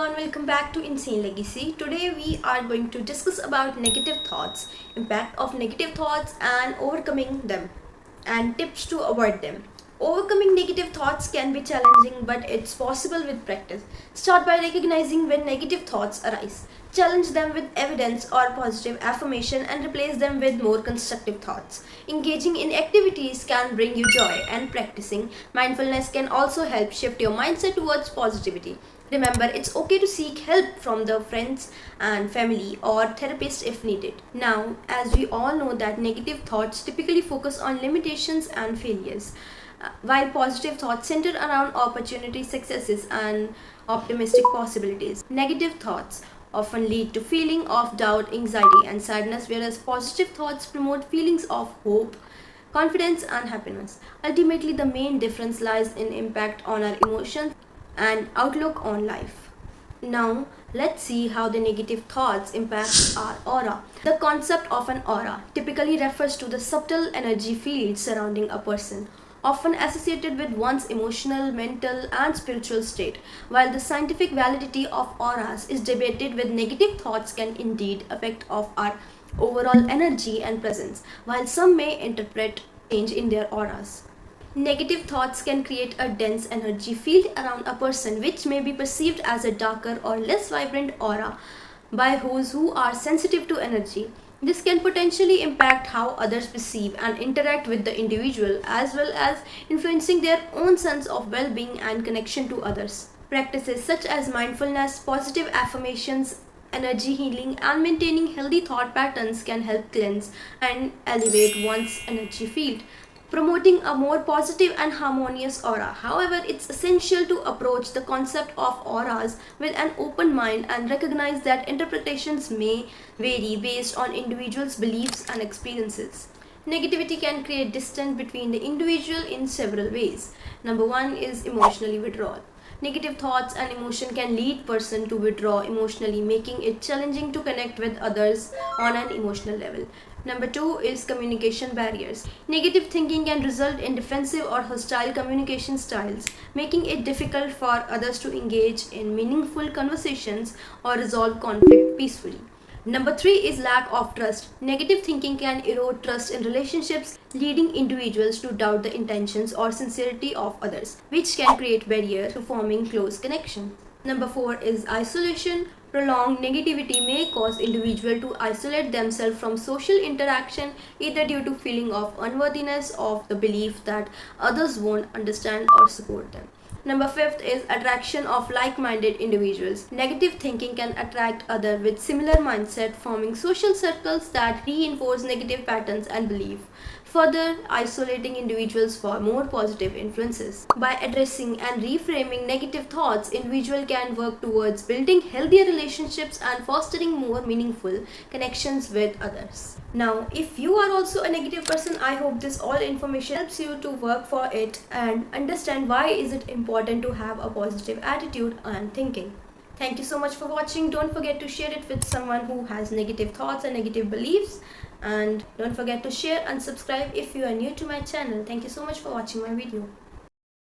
everyone, welcome back to Insane Legacy. Today we are going to discuss about negative thoughts, impact of negative thoughts and overcoming them, and tips to avoid them. Overcoming negative thoughts can be challenging, but it's possible with practice. Start by recognizing when negative thoughts arise. Challenge them with evidence or positive affirmation and replace them with more constructive thoughts. Engaging in activities can bring you joy, and practicing mindfulness can also help shift your mindset towards positivity. Remember, it's okay to seek help from the friends and family or therapist if needed. Now, as we all know that negative thoughts typically focus on limitations and failures, while positive thoughts center around opportunities, successes, and optimistic possibilities. Negative thoughts often lead to feeling of doubt, anxiety, and sadness, whereas positive thoughts promote feelings of hope, confidence, and happiness. Ultimately, the main difference lies in impact on our emotions and outlook on life. Now, let's see how the negative thoughts impact our aura. The concept of an aura typically refers to the subtle energy field surrounding a person, often associated with one's emotional, mental, and spiritual state. While the scientific validity of auras is debated, with negative thoughts can indeed affect of our overall energy and presence, while some may interpret change in their auras. Negative thoughts can create a dense energy field around a person, which may be perceived as a darker or less vibrant aura by those who are sensitive to energy. This can potentially impact how others perceive and interact with the individual, as well as influencing their own sense of well being and connection to others. Practices such as mindfulness, positive affirmations, energy healing, and maintaining healthy thought patterns can help cleanse and elevate one's energy field, promoting a more positive and harmonious aura. However, it's essential to approach the concept of auras with an open mind and recognize that interpretations may vary based on individuals' beliefs and experiences. Negativity can create distance between the individual in several ways. Number one is emotionally withdrawal. Negative thoughts and emotion can lead person to withdraw emotionally, making it challenging to connect with others on an emotional level. Number two is communication barriers. Negative thinking can result in defensive or hostile communication styles, making it difficult for others to engage in meaningful conversations or resolve conflict peacefully. Number three is lack of trust. Negative thinking can erode trust in relationships, leading individuals to doubt the intentions or sincerity of others, which can create barriers to forming close connection. Number four is isolation. Prolonged negativity may cause individuals to isolate themselves from social interaction, either due to feeling of unworthiness or the belief that others won't understand or support them. Number fifth is attraction of like-minded individuals. Negative thinking can attract others with similar mindset, forming social circles that reinforce negative patterns and beliefs, further isolating individuals for more positive influences. By addressing and reframing negative thoughts, individuals can work towards building healthier relationships and fostering more meaningful connections with others. Now, if you are also a negative person, I hope this all information helps you to work for it and understand why is it important to have a positive attitude and thinking. Thank you so much for watching. Don't forget to share it with someone who has negative thoughts and negative beliefs. And don't forget to share and subscribe if you are new to my channel. Thank you so much for watching my video.